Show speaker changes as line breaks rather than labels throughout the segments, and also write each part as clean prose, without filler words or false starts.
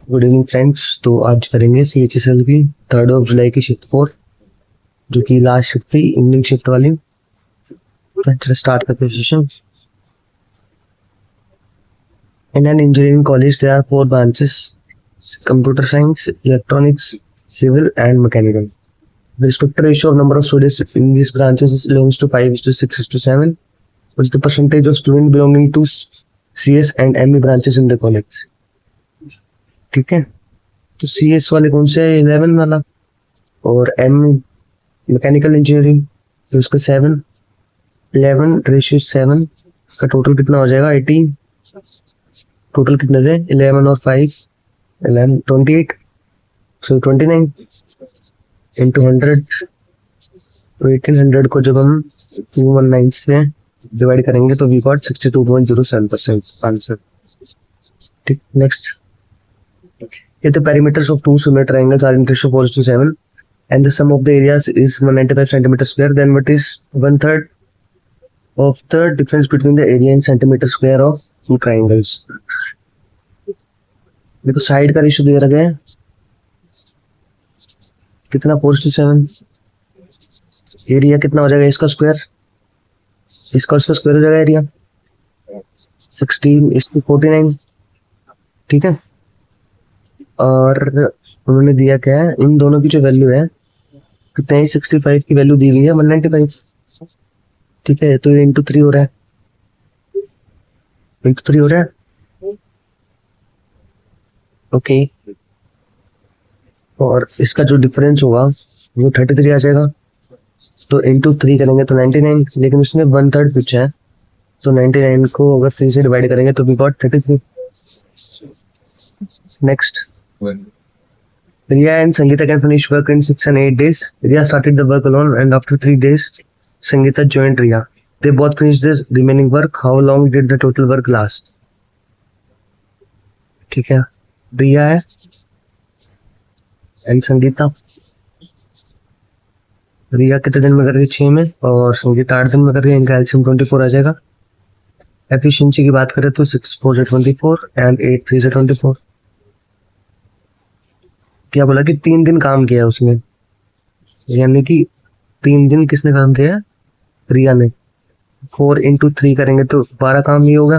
Good evening friends. तो आज करेंगे CHSL की 3 जुलाई की शिफ्ट 4, जो कि लास्ट शिफ्ट थी, इवनिंग शिफ्ट वाली। चलो स्टार्ट करते हैं session. In an engineering college, there are 4 branches: computer science, electronics, civil, and mechanical. The respective ratio of number of students in these branches is 11:5:6:7. What is the percentage of students belonging to CS and ME branches in the college? ठीक है, तो CS वाले कौन से है? 11 वाला, और ME mechanical engineering तो उसका 7, 11:7 का टोटल कितना हो जाएगा? 18। टोटल कितने थे? 11 और 5, 11, 28, सो 29 इंटू 100। तो 1800 को जब हम 219 से डिवाइड करेंगे तो वी गॉट 62.07% आंसर। ठीक, next. If the perimeters of two similar triangles are in ratio 4:7 and the sum of the areas is 195 centimeter square, then what is 1/3 of the difference between the area in centimeter square of two triangles? देखो side का ratio दे रखा है कितना? 4:7। Area कितना हो जाएगा? इसका square, इसका उसका स्क्वायर हो जाएगा एरिया 16:49। ठीक है, और उन्होंने दिया क्या है? इन दोनों की जो वैल्यू है कितना है? 65 की वैल्यू दी गई है 195। ठीक है, तो ये इंटू 3 हो रहा है, इंटू 3 हो रहा है। ओके, और इसका जो डिफरेंस होगा वो 33 आ जाएगा। तो इंटू 3 करेंगे तो 99, लेकिन उसमें 1/3 पूछा है, तो 99 को अगर 3 से डिवाइड करेंगे तो we got 33। Next. Riya and Sangeeta can finish work in 6 and 8 days. Riya started the work alone and after 3 days, Sangeeta joined Riya. They both finished the remaining work. How long did the total work last? ठीक है, रिया है and Sangeeta. रिया कितने दिन में कर रही है? 6 में, और संगीता 8 दिन में कर रही है। इनका एलसीएम 24 आ जाएगा। एफिशिएंसी की बात करें तो 6 4 से 24 एंड 8 3 से 24। क्या बोला कि 3 दिन काम किया है उसने, यानी कि 3 दिन किसने काम किया है? रिया ने। 4 इंटू 3 करेंगे तो 12 काम ही होगा,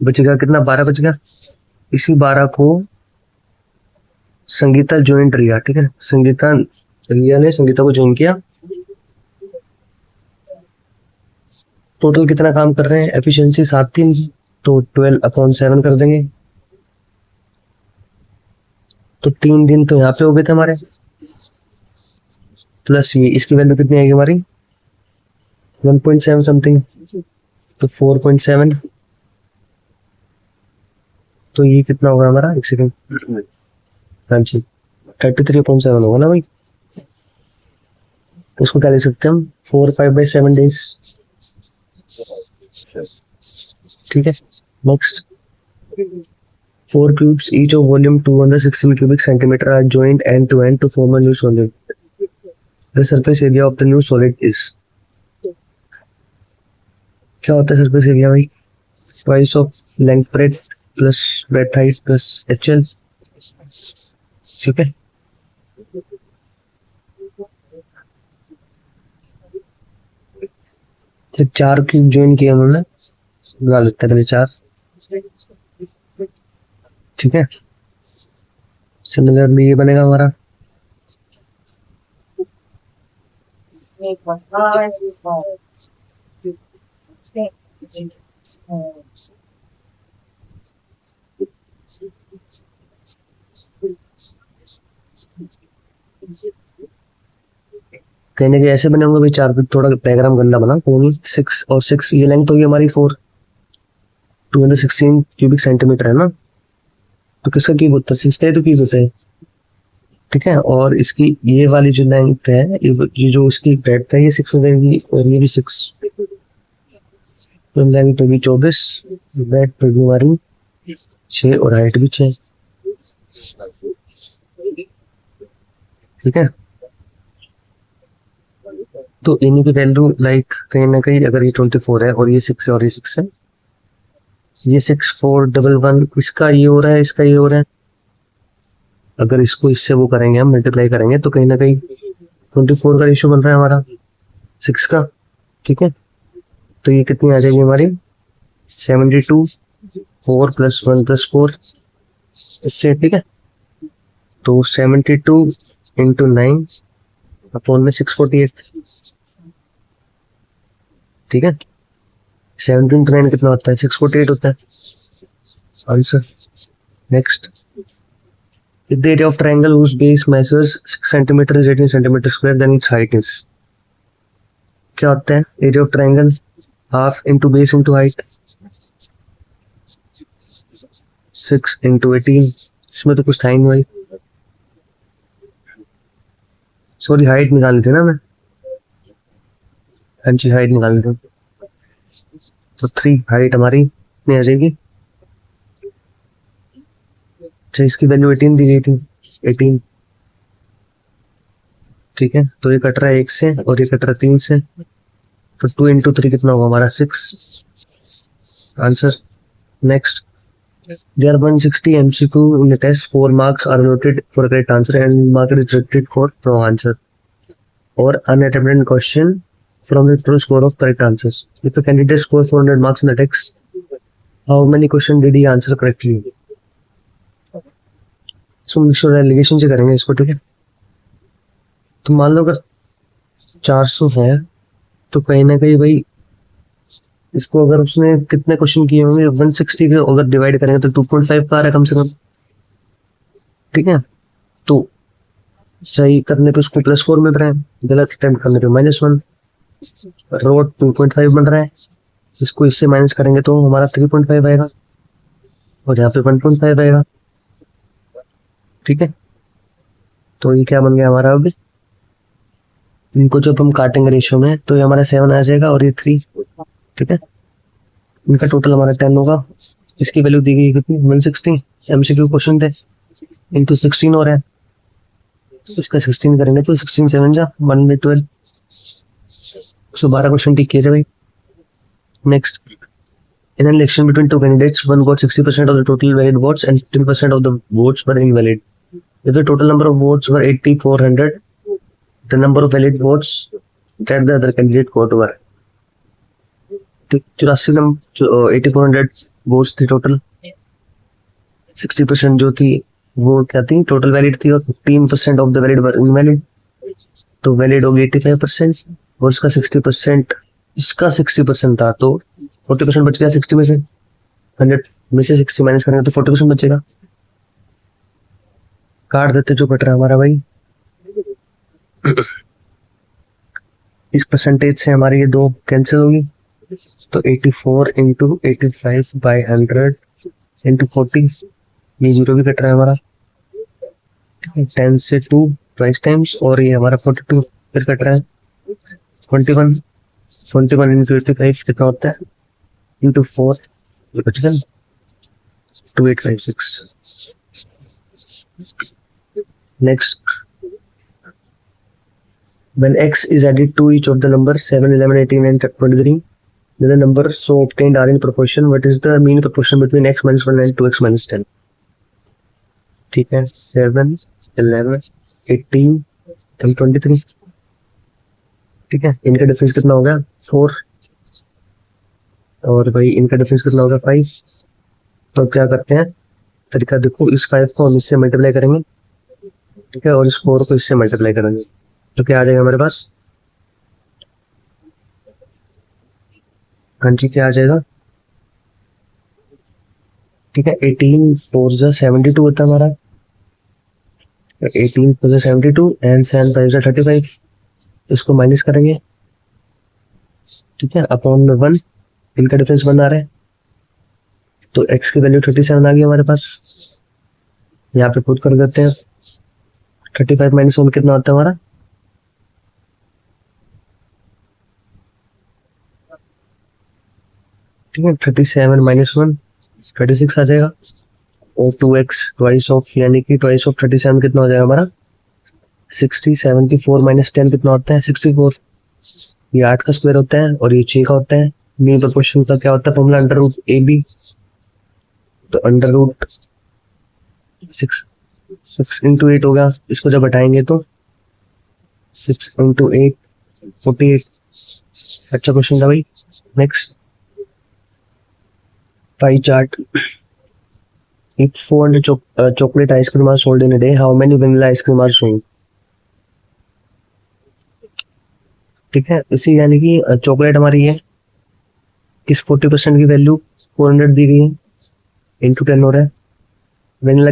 बचेगा कितना? 12 बचेगा। इसी 12 को संगीता ज्वाइन रिया। ठीक है, संगीता, रिया ने संगीता को ज्वाइन किया। टोटल कितना काम कर रहे हैं? एफिशिएंसी 7 3, तो 12/7 कर देंगे। तो 3 दिन तो यहाँ पे हो गए थे हमारे, प्लस ये इसकी वैल्यू कितनी आएगी हमारी? 1.7 समथिंग, तो 4.7। तो ये कितना होगा हमारा? एक सेकेंड, हाँ जी 33.7 होगा ना भाई। उसको क्या ले सकते हैं हम? 4 5/7 days। ठीक है, next. 4 cubes each of volume 216 cubic centimeter are joined end to end to form a new solid. The surface area of the new solid is? क्या होता है surface area भाई? Twice of length breadth plus breadth height plus HL। ठीक है, तो 4 cube join किया उन्होंने, बना लेते हैं पहले 4। ठीक है, सिमिलरली ये बनेगा हमारा कहने के ऐसे बने होंगे भाई 4 फीट। थोड़ा डायग्राम गंदा बना, कोई नहीं। 6 और 6, ये लेंथ होगी हमारी 4, 216 क्यूबिक सेंटीमीटर है ना, तो किसका क्यूब होता है? 6 का ही तो क्यूब होता है। ठीक है, और इसकी ये वाली जो लेंथ है, ये जो इसकी ब्रेडथ है, ये 6 हो जाएगी, और ये भी 6, तो लेंथ होगी 24, ब्रेडथ होगी हमारी 6 और हाइट भी 6। ठीक है, तो इन्हीं की वैल्यू लाइक कहीं ना कहीं, अगर ये 24 है और ये 6 है और ये 6 है, ये 6411, इसका ये हो रहा है, इसका ये हो रहा है। अगर इसको इससे वो करेंगे, हम मल्टीप्लाई करेंगे, तो कहीं ना कहीं 24 का रेशियो बन रहा है हमारा 6 का। ठीक है, तो ये कितनी आ जाएगी हमारी 72, 4 + 1 + 4 इससे। ठीक है, तो 72 × 9 अपॉन में 648। ठीक है, 17 × 9 कितना होता है, 648 होता है answer. Next, if the area of triangle whose base measures 6 cm is 18 cm square, then its height is, क्या होता है area of triangle, half into base into height, 6 × 18, इसमें तो कुछ था ही नहीं भाई, सॉरी हाइट निकालनी थी ना मैं, हाँ जी हाइट निकालनी थी, तो 3 हाइट हमारी कितनी आ जाएगी। अच्छा, इसकी वैल्यू 18 दी गई थी, 18। ठीक है, तो ये कट रहा है 1 से और ये कट रहा है 3 से, तो 2 × 3 कितना होगा हमारा 6 answer. Next, there are 160 MCQ in the test, 4 marks are allotted for a correct answer and mark is rejected for no answer or unattempted question from the total score of correct answers. If a candidate scores 400 marks in the text, how many questions did he answer correctly? So mixture allegation से करेंगे इसको। ठीक है, तो मान लो अगर 400 है तो कहीं ना कहीं भाई इसको अगर उसने कितने क्वेश्चन किए होंगे 160 के अगर डिवाइड करेंगे तो 2.5 का आ रहा है कम से कम। ठीक है, तो सही करने पे उसको +4 मिल रहा है, गलत अटेम्प्ट करने पे -1, रोड 2.5 बन रहा है, इसको इससे माइनस करेंगे तो हमारा 3.5 आएगा और यहाँ पे 1.5 आएगा। ठीक है, तो ये क्या बन गया हमारा, अब इनको जब हम काटेंगे रेशियो में तो ये हमारा 7 आ जाएगा और ये 3। ठीक है, इनका टोटल हमारा 10 होगा। इसकी वैल्यू दी गई कितनी 160, MCQ क्वेश्चन थे, इंटू 16 हो रहा है, इसका 16 करेंगे तो 16 7 जा 1/12, 112 क्वेश्चन टिक किए थे भाई। Next, in an election between two candidates, one got 60% of the total valid votes and 15% of the votes were invalid. If the total number of votes were 8400, the number of valid votes that the other candidate got were 8400 votes थी total, 60% जो थी वो क्या थी total valid थी और 15% of the valid were invalid, तो valid होगी 85% और इसका 60%, इसका 60% था तो 40% बच गया 60 में से, 100 में से 60 माइनस करेंगे तो 40% बचेगा। काट देते जो कट रहा है हमारा भाई इस परसेंटेज से हमारी ये 2 कैंसिल होगी, तो 84 × 85/100 × 40, ये 0 भी कट रहा है हमारा, 10 से 2 ट्वाइस टाइम्स और ये हमारा 42 फिर कट रहा है, 21 × 85 कितना होता है × 4, ये बच गया 2856। Next, when x is added to each of the numbers 7, 11, 18 and 23, then the numbers so obtained are in proportion. What is the mean proportion between x - 1 and 2x - 10? ठीक है, 7, 11, 18 and 23। ठीक है, इनका डिफरेंस कितना हो गया 4 और भाई इनका डिफरेंस कितना होगा 5। तो क्या करते हैं तरीका देखो, इस 5 को हम इससे मल्टीप्लाई करेंगे, ठीक है, और इस 4 को इससे मल्टीप्लाई करेंगे तो क्या आ जाएगा हमारे पास, हाँ जी क्या आ जाएगा, ठीक है, 18 4 जा 72 होता है हमारा, 18 + 72 एंड 7 5 जा 35, इसको माइनस करेंगे, ठीक है, अपॉन में 1, इनका डिफरेंस 1 आ रहा है, तो x की वैल्यू 37 आ गई हमारे पास, यहाँ पे पुट कर देते हैं, 35 - 1 कितना होता है हमारा, ठीक है, 37 - 1 36 आ जाएगा, और 2x ट्वाइस ऑफ यानी कि ट्वाइस ऑफ 37 कितना हो जाएगा हमारा 60, 74 - 10 कितना होता है 64, ये 8 का स्क्वायर होता है और ये 6 का होता है। मीन प्रोपोर्शन का क्या होता है फॉर्मूला, √AB तो अंडर रूट 6 इंटू 8 होगा, इसको जब हटाएंगे तो 6 इंटू 8 48। अच्छा क्वेश्चन था भाई। Next pie chart. If 400 chocolate ice cream are sold in a day, how many vanilla ice cream are sold? ठीक है, इसी यानी कि चॉकलेट हमारी है, किस 40% की वैल्यू 400 दी गई है, इंटू 10 हो रहा है। वेनिला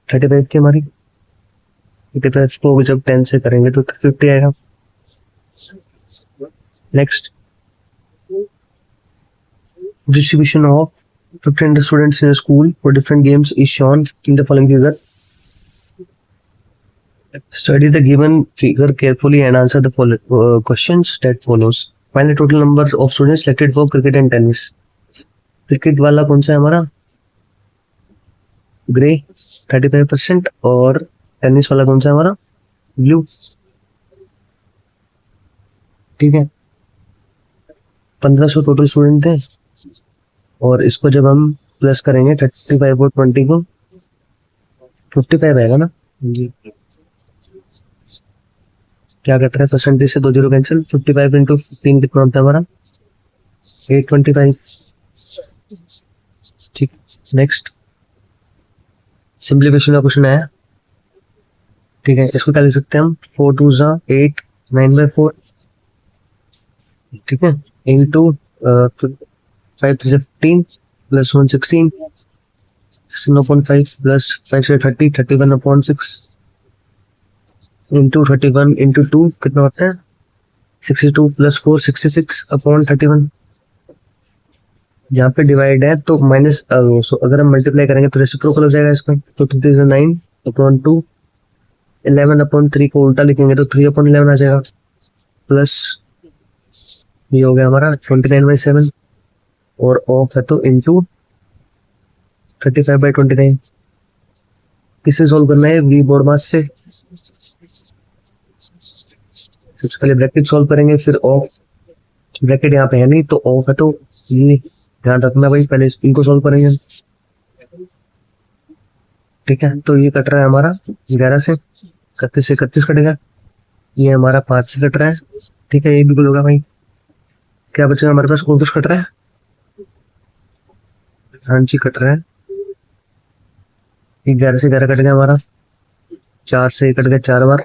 35 थी हमारी, 35 को जब 10 से करेंगे तो 50 आएगा। Next distribution of 1500 students in a school for different games is shown in the following figure. Study the given figure carefully and answer the questions that follows. Find the total number of students selected for cricket and tennis. Cricket वाला कौन सा है हमारा, grey 35%, और tennis वाला कौन सा है हमारा, ब्लू। ठीक है, 1500 टोटल स्टूडेंट थे, और इसको जब हम प्लस करेंगे 35 और 20 को 55 आएगा ना जी। क्या कट रहा है, परसेंटेज से 2 जीरो कैंसिल, 55 इंटू 15 कितना होता है हमारा 825। ठीक, नेक्स्ट सिंप्लीफिकेशन का क्वेश्चन आया। ठीक है, इसको क्या लिख सकते हैं हम, 4 2 8 9/4। ठीक है, इंटू 5 3 15 प्लस 1 16 16/5 प्लस 5 से 30 31/6 इंटू 31 इंटू 2 कितना होता है 62 प्लस 4 66/31। यहाँ पे डिवाइड है तो माइनस, अगर हम मल्टीप्लाई करेंगे तो रेसिप्रोकल हो जाएगा इसका, तो 9/2 11/3 को उल्टा लिखेंगे तो 3/11 आ जाएगा, प्लस ये हो गया हमारा 29/7, और ऑफ है तो इंटू 35/29। किससे सॉल्व करना है, वी बोर्ड मास से। सबसे पहले ब्रैकेट सॉल्व करेंगे, फिर ऑफ, ब्रैकेट यहाँ पे है नहीं तो ऑफ है तो ये ध्यान रखना भाई, पहले इनको सॉल्व करेंगे। ठीक है, तो ये कट रहा है हमारा 11 से, 31 से 31 कटेगा, ये हमारा 5 से कट रहा है। ठीक है, ये बिल्कुल होगा भाई। क्या बचेगा हमारे पास, और कुछ कट रहा है, हाँ जी कट रहा है, 11 से 11 कट गया हमारा, 4 से कट गया 4 बार।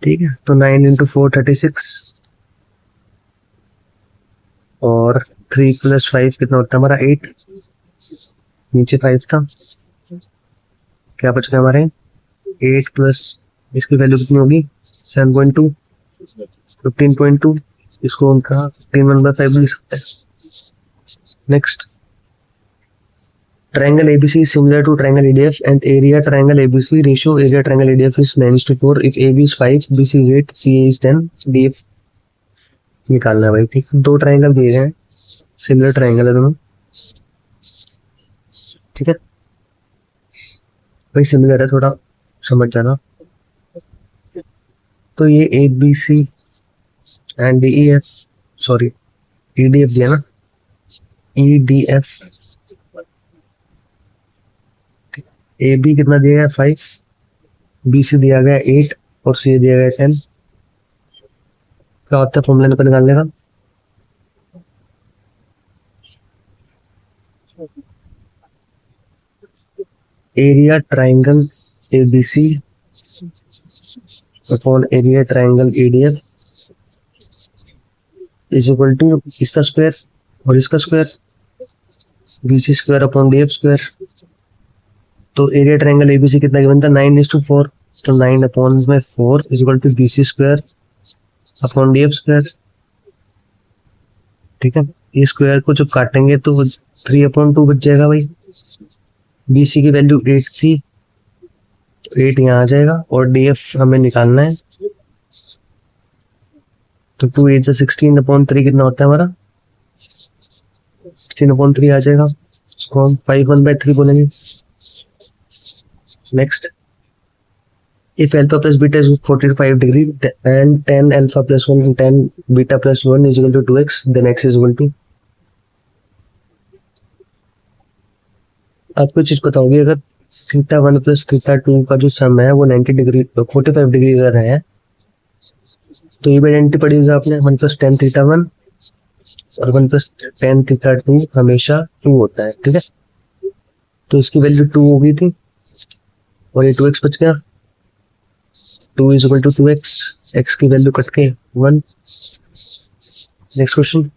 ठीक है, तो 9 इंटू 4 36, और 3 प्लस 5 कितना होता है हमारा 8, नीचे 5 था, क्या बच गया हमारे 8 प्लस इसकी वैल्यू कितनी होगी 7.2 15.2, इसको उनका 15/5 लिख सकते हैं। Next triangle ABC is similar to triangle ADF and area triangle ABC ratio area triangle ADF is 9:4 if AB is 5 BC is 8 CA is 10 DF निकालना है भाई। ठीक, 2 ट्राइंगल दिए गए हैं, सिमिलर ट्राइंगल है दोनों। ठीक है भाई, सिमिलर है, थोड़ा समझ जाना। तो ये ABC and DEF, sorry EDF दिया ना, EDF AB कितना दिया गया 5, BC दिया गया 8 और CA दिया गया 10। क्या होता है फॉर्मूला को निकालने का, area triangle ABC upon area triangle ADF is equal to इसका स्क्वायर और इसका square, BC square upon DF square. तो एरिया ट्राइंगल ABC कितना गिवन था 9:4, तो 9/4 is equal to BC square upon DF square. ठीक है, ये स्क्वायर को जब काटेंगे तो 3/2 बच जाएगा भाई। BC की वैल्यू 8 थी, 8 यहाँ आ जाएगा, और DF हमें निकालना है, तो 2 8 16/3 कितना होता है हमारा 16/3 आ जाएगा, इसको हम 5/1/3 बोलेंगे। Next, if alpha plus beta is 45 degree and 10 alpha plus 1 and 10 beta plus 1 is equal to 2x, then x is equal to आपको चीज पता होगी, अगर थीटा 1 प्लस थीटा 2 का जो सम है वो 90 डिग्री 45 डिग्री अगर है तो ये आइडेंटिटी पढ़ी होगी आपने, 1 प्लस टेन थीटा 1 और 1 प्लस टेन थीटा 2 हमेशा 2 होता है। ठीक है, तो इसकी वैल्यू 2 हो गई थी और ये 2x बच गया। 2 इज इक्वल टू 2x, x की वैल्यू कट के 1। नेक्स्ट क्वेश्चन,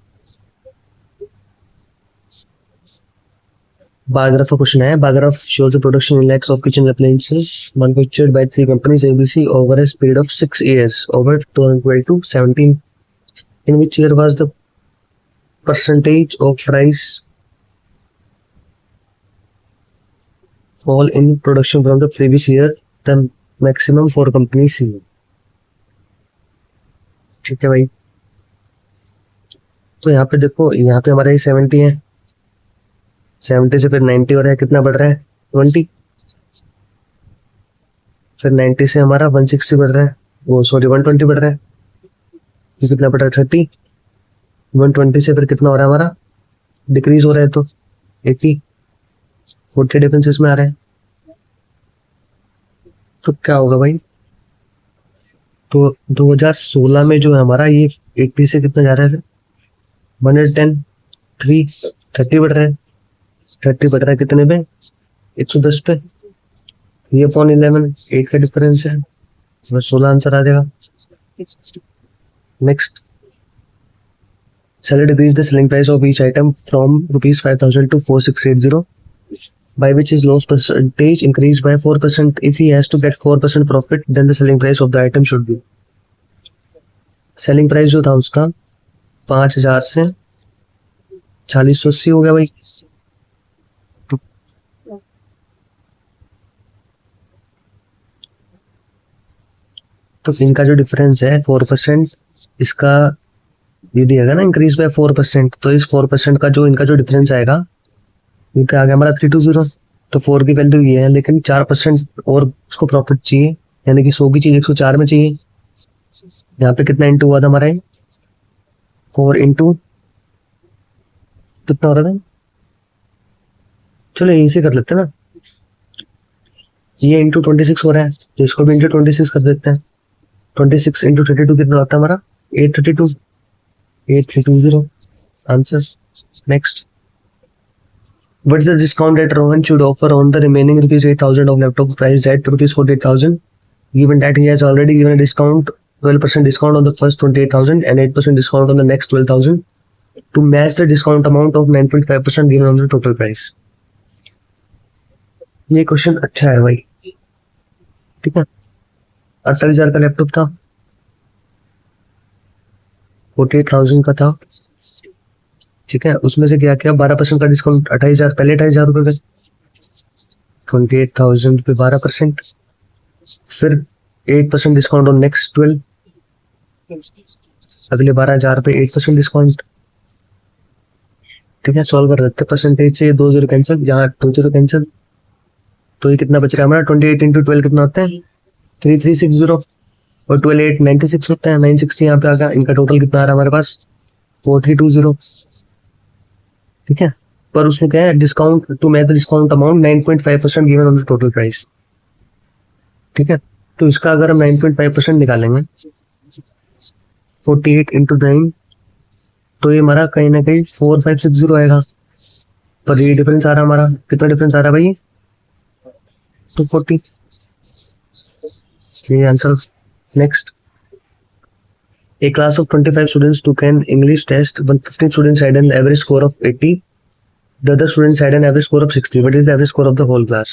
बार ग्राफ का क्वेश्चन है। Bar graph shows the production in lakhs of kitchen appliances manufactured by 3 companies ABC over a period of 6 years over 2012 to 17. In which year was the percentage of price fall in production from the previous year the maximum for company C? ठीक है भाई, तो यहाँ पे देखो, यहाँ पे हमारा ये 70 है, 70 से फिर 90 हो रहा है, कितना बढ़ रहा है 20, फिर 90 से हमारा 160 बढ़ रहा है, वो सॉरी 120 बढ़ रहा है, ये कितना बढ़ रहा है 30, 120 से फिर कितना हो रहा है हमारा डिक्रीज हो रहा है तो 80, 40 डिफरेंसेस में आ रहा है। तो क्या होगा भाई, तो 2016 में जो है हमारा ये 80 से कितना जा रहा है, 110, 30 बढ़ रहा है, 30 बढ़ रहा है कितने पे 110 पे, ये अपॉन 11, 8 का डिफरेंस है, बस 16 आंसर आ जाएगा। Next, seller decreased the selling price of each item from rupees 5000 to 4680, by which his loss percentage increased by 4%. If he has to get 4% profit, then the selling price of the item should be, selling price जो था उसका 5000 से 4080 हो गया भाई। तो इनका जो डिफरेंस है 4%, इसका ये दिया गया ना इंक्रीज बाय 4%, तो इस 4% का जो इनका जो डिफरेंस आएगा, इनका आ गया हमारा 320, तो 4 की वैल्यू ये है, लेकिन 4% और उसको प्रॉफिट चाहिए, यानी कि 100 की चीज 104 में चाहिए। यहाँ पे कितना इंटू हुआ था हमारा, 4 इंटू कितना हो रहा था, चलो यहीं से कर लेते हैं ना, ये इंटू 26 हो रहा है तो इसको भी इंटू 26 कर देते हैं। 26 इंटू 32 कितना होता है हमारा 832, 8320 answer. Next, what is the discount that Rohan should offer on the remaining rupees 8000 of laptop priced at rupees 48000, given that he has already given a discount 12% discount on the first 28000 and 8% discount on the next 12000 to match the discount amount of 9.5% given on the total price? ये question अच्छा है भाई, ठीक है। 48,000 का laptop था, 48,000 का था, ठीक है, उसमें से क्या किया 12% का डिस्काउंट, 28,000 पहले 28,000 रुपए पे, 28,000 पे 12%, फिर 8% डिस्काउंट ऑन नेक्स्ट 12, अगले 12,000 पे 8% डिस्काउंट। ठीक है, सॉल्व कर देते परसेंटेज से, 2 0 कैंसिल, यहाँ 2 0 कैंसिल, तो ये कितना बच रहा है हमारा 28 इंटू 12 कितना होता है 3360, और 12 8 96 होता है, 960 यहाँ पे आ गया। इनका टोटल कितना आ रहा है हमारे पास 4320, ठीक है। पर उसमें क्या है discount to match the discount amount 9.5% given on the total price, ठीक है। तो इसका अगर हम 9.5% निकालेंगे 48 इंटू 9, तो ये हमारा कहीं ना कहीं 4560 आएगा, पर ये डिफरेंस आ रहा है हमारा, कितना डिफरेंस आ रहा है भाई 240, ये answer. Next, a class of 25 students took an English test, but 15 students had an average score of 80, the other students had an average score of 60. What is the average score of the whole class?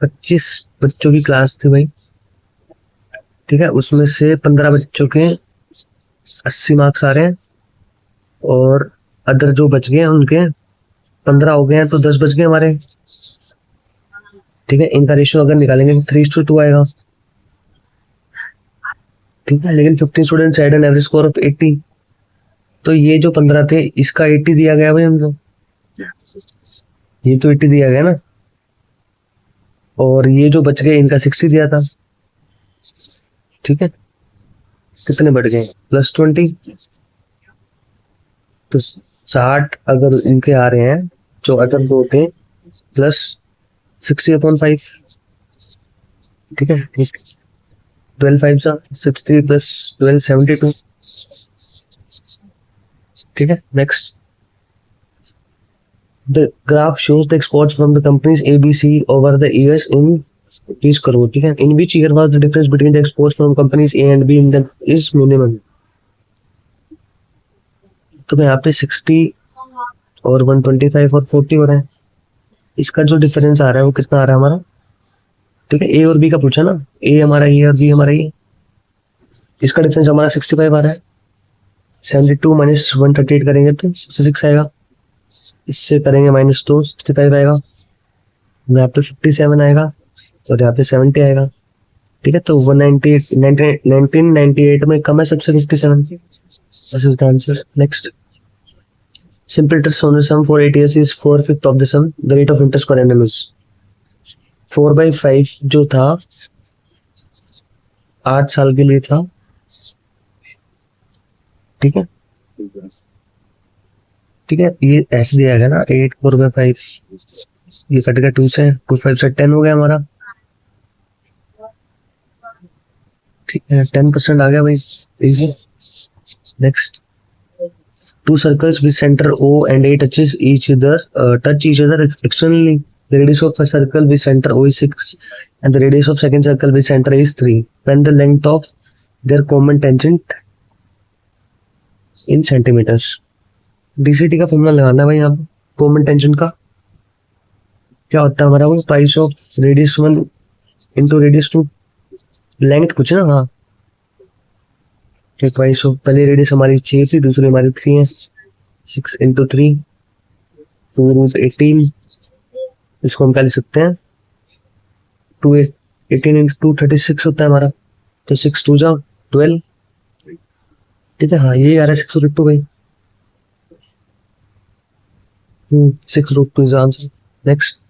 25 बच्चों की class थी भाई, ठीक है, उसमें से 15 बच्चों के 80 मार्क्स आ रहे हैं, और अदर जो बच गए उनके 15 हो गए हैं, तो 10 बच गए हमारे, ठीक है। इनका रेशियो अगर निकालेंगे 3:2 आएगा, ठीक है। लेकिन 15 students had an average score of 80, तो ये जो 15 थे इसका 80 दिया गया भाई हमको, ये तो 80 दिया गया ना, और ये जो बच गए इनका 60 दिया था, ठीक है। कितने बढ़ गए +20, तो 60 अगर इनके आ रहे हैं, जो अदर दो थे प्लस 60/5, ठीक है। 12 5 सा 60 प्लस 12 72, ठीक है। Next, the graph shows the exports from the companies ABC over the years in 20 crore, ठीक है। In which year was the difference between the exports from companies A and B in the is minimum. तो मैं यहाँ पे 60 और 125 और 40 हो रहा है। इसका जो डिफरेंस आ रहा है वो कितना आ रहा है हमारा, ठीक है। A और B का पूछा ना, A हमारा ये और B हमारा ये। इसका डिफरेंस हमारा 65 आ रहा है। 72 माइनस 138 करेंगे तो 66 आएगा। इससे करेंगे -2, 65 आएगा। यहाँ पे 57 आएगा और यहाँ पे 70 आएगा, ठीक है। तो 1998 में कम है सबसे 57। This is the answer. Next, simple interest on the sum for 8 years is 4/5 of the sum. The rate of interest per annum is 4/5 जो था 8 साल के लिए था, ठीक है। ठीक है, ये ऐसे दिया गया ना 8 4/5, ये कट गया 2 से, 2 5 से 10 हो गया हमारा, ठीक है। 10% आ गया भाई, easy. Next, two circles with center O and A touch each other externally. The radius of a circle with center O is 6 and the radius of second circle with center A is 3. When the length of their common tangent in centimeters. DCT का formula लगाना है भाई यहाँ common tangent का। क्या होता है हमारा वो, price of radius 1 into radius 2, length कुछ ना, हाँ। प्राइस ऑफ, पहले रेडियस हमारी 6 थी, दूसरी हमारी 3 है। 6 इंटू 3 2√18, इसको हम क्या लिख सकते हैं 18 इंटू 2 36 होता है हमारा। तो 6 2 जा 12, ठीक है। हाँ ये आ रहा है 6√2 भाई। 6√2 is answer. Next,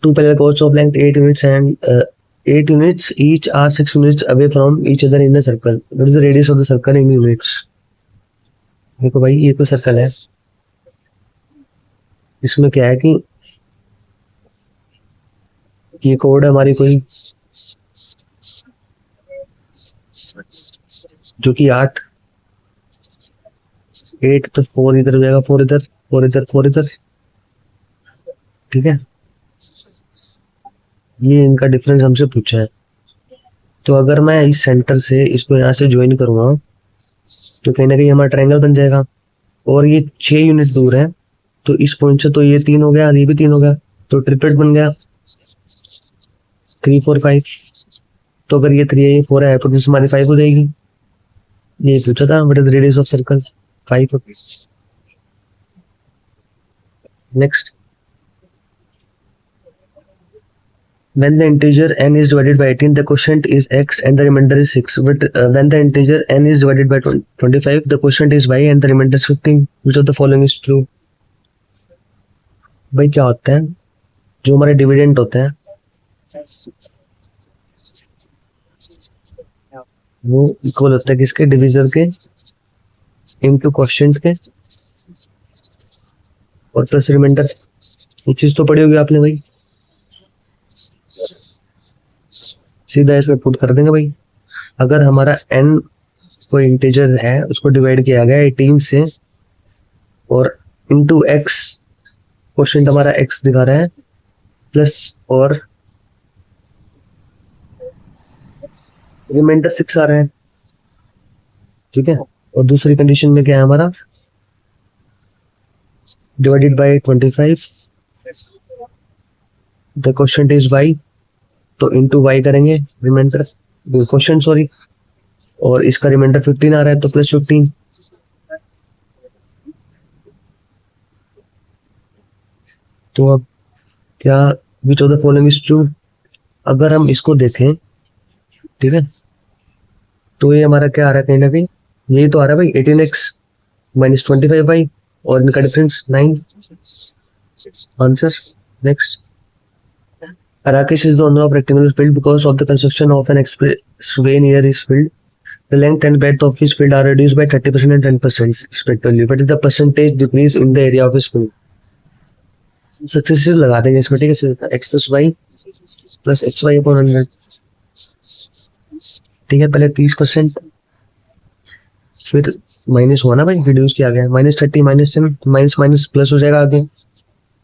two parallel chords of length 8 units and 8 units each are 6 units away from each other in a circle. What is the radius of the circle in units? देखो भाई ये कोई सर्कल है, इसमें क्या है कि ये कोड है हमारी कोई जो कि 8 तो 4 इधर हो जाएगा, 4 इधर, 4 इधर, 4 इधर, ठीक है। ये इनका डिफरेंस हमसे पूछा है। तो अगर मैं इस सेंटर से इसको यहाँ से ज्वाइन करूँगा तो कहीं ना कहीं हमारा ट्रायंगल बन जाएगा। और ये 6 यूनिट दूर है, तो इस पॉइंट से तो ये 3 हो गया, ये भी 3 हो गया, तो ट्रिपलेट बन गया 3 4 5। तो अगर ये 3 है, ये 4 है, तो हमारी 5 हो जाएगी। ये पूछा था what is the radius of circle, 5। Next, when the integer n is divided by 18 the quotient is x and the remainder is 6, but when the integer n is divided by 25 the quotient is y and the remainder is 15. which of the following is true? भाई क्या होता है, जो हमारे dividend होते हैं वो equal होता है किसके, डिविजर के इनटू क्वोशिएंट के और प्लस रिमाइंडर। ये चीज तो पढ़ी होगी आपने भाई, सीधा इसमें पुट कर देंगे भाई। अगर हमारा n कोई इंटीजर है उसको डिवाइड किया गया 18 से और इनटू x, क्वोशिएंट हमारा x दिखा रहा है, प्लस और रिमाइंडर 6 आ रहा है, ठीक है। और दूसरी कंडीशन में क्या है हमारा, divided by 25 the quotient is y, तो इंटू y करेंगे रिमाइंडर क्वोशिएंट सॉरी, और इसका रिमाइंडर 15 आ रहा है तो प्लस 15। तो अब क्या which of the following is true, अगर हम इसको देखें, ठीक है, तो ये हमारा क्या आ रहा है, कहीं ना कहीं यही तो आ रहा है भाई 18x माइनस 25y और इनका difference 9, answer. Next, Rakesh is the owner of rectangular field because of the construction of an expressway near his field. The length and breadth of his field are reduced by 30% and 10% respectively. What is the percentage decrease in the area of his field? Successive लगा देंगे इसमें, ठीक है, x plus y plus x y upon 100, ठीक है। पहले 30%, फिर minus हुआ ना भाई, रिड्यूस किया गया, -30 -10 माइनस माइनस प्लस हो जाएगा आगे,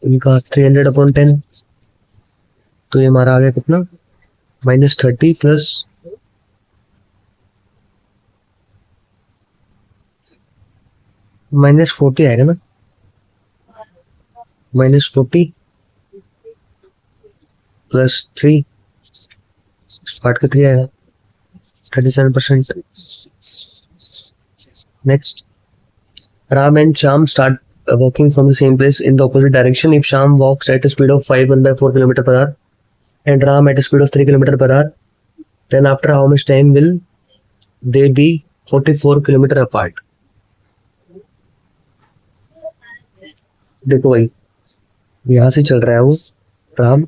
इनका 300/10, तो ये हमारा आ गया कितना, -30 प्लस -40 आएगा ना, -40 प्लस 3 काट के 3 आएगा, 37%। Next, Ram and Shyam start walking from the same place in the opposite direction. If Shyam walks at a speed of 5 1/4 km per hour and Ram at a speed of 3 km per hour, then after how much time will they be 44 km apart? देखो भाई, यहाँ से चल रहा है वो राम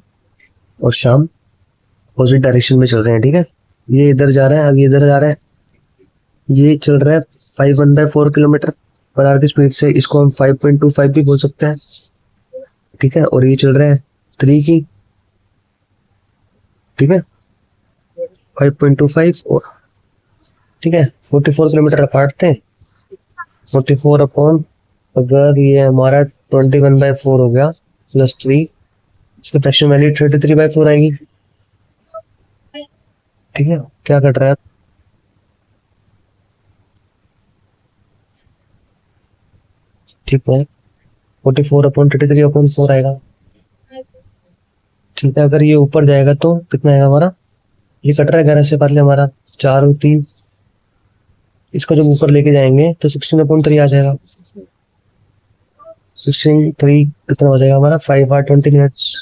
और Shyam opposite direction में चल रहे हैं, ठीक है। ये इधर जा रहा है, अभी इधर जा रहा है, ये चल रहा है 5 1/4 किलोमीटर पर आवर की स्पीड से, इसको हम 5.25 भी बोल सकते हैं, ठीक है। और ये चल रहा है 3 की, ठीक है, 5.25 और ठीक है 44 किलोमीटर अपार्ट थे। 44 अपॉन, अगर ये हमारा 21/4 हो गया प्लस 3, इसकी फ्रैक्शन वैल्यू 33/4 आएगी, ठीक है। क्या कट रहा है, ठीक है, 44/33/4 आएगा, ठीक है। अगर ये ऊपर जाएगा तो कितना आएगा हमारा, ये कट रहा है 11 से, पहले हमारा 4 और 3, इसको जब ऊपर लेके जाएंगे तो 16/3 आ जाएगा, 16/3 कितना हो जाएगा हमारा, 5 hour 20 minutes।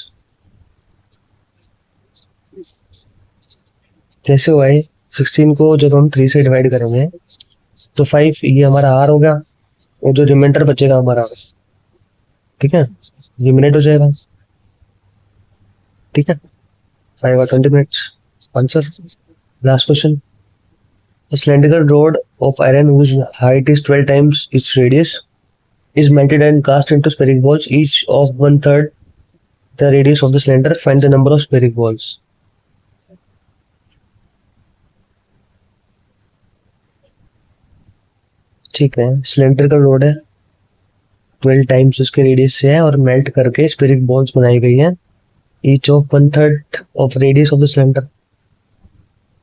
कैसे हुआ है, 16 को जब हम 3 से डिवाइड करेंगे तो 5, ये हमारा आर हो गया, और जो रिमाइंडर बचेगा हमारा, ठीक है, ये मिनट हो जाएगा, ठीक है, 5 hour 20 minutes। Answer, last question, a cylindrical rod of iron whose height is 12 times its radius is melted and cast into spherical balls, each of 1/3 the radius of the cylinder. Find the number of spherical balls. ठीक है, cylinder का road है, 12 times उसके radius से है और melt करके spherical balls बनाई गई है, each of 1/3 of radius of the cylinder,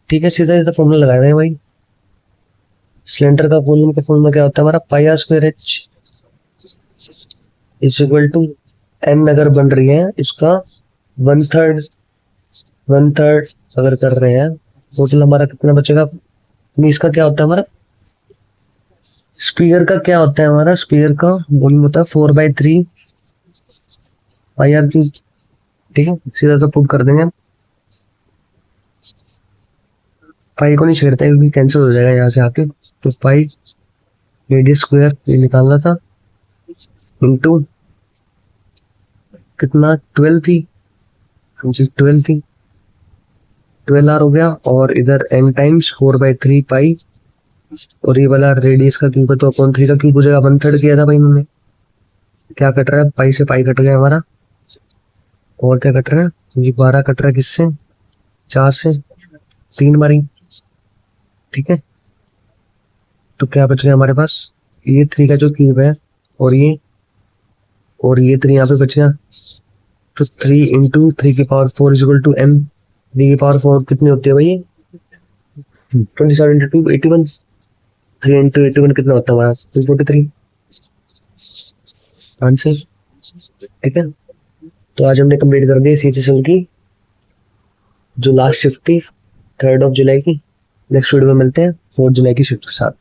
ठीक है। सीधा सीधा फॉर्मूला लगाया है भाई, सिलेंडर का फॉर्मूला क्या होता है हमारा, pi R square H is equal to N, अगर बन रही है इसका 1/3 अगर कर रहे हैं, टोटल हमारा कितना बचेगा। इसका क्या होता है हमारा, स्पीयर का क्या होता है हमारा, स्पीयर का वॉल्यूम होता है 4/3 पाई आर क्यूब, ठीक है। सीधा सा पुट कर देंगे, पाई को नहीं छेड़ते क्योंकि कैंसिल हो जाएगा यहाँ से आके, तो पाई रेडियस स्क्वायर ये निकालना था, इनटू कितना 12 थी, 12 थी, 12 आर हो गया, और इधर n टाइम्स 4/3 पाई, और ये वाला रेडियस का क्यूब है तो अपॉन 3 का क्यूब हो जाएगा, 1/3 किया था भाई इन्होंने। क्या कट रहा है, पाई से पाई कट गया हमारा, और क्या कट रहा है, ये 12 कट रहा है किससे, 4 से, 3 बारी, ठीक है। तो क्या बच गया हमारे पास, ये 3 का जो क्यूब है, और ये 3 यहाँ पे बच गया, तो 3 × 3⁴ इज इक्वल टू m, 3⁴ कितनी होती है भाई, 27 × 2 81, 3 × 81 कितना होता है हमारा, 243 आंसर, ठीक है। तो आज हमने कंप्लीट कर दी CHSL की जो लास्ट शिफ्ट थी 3 जुलाई की। नेक्स्ट वीडियो में मिलते हैं 4 जुलाई की शिफ्ट के साथ।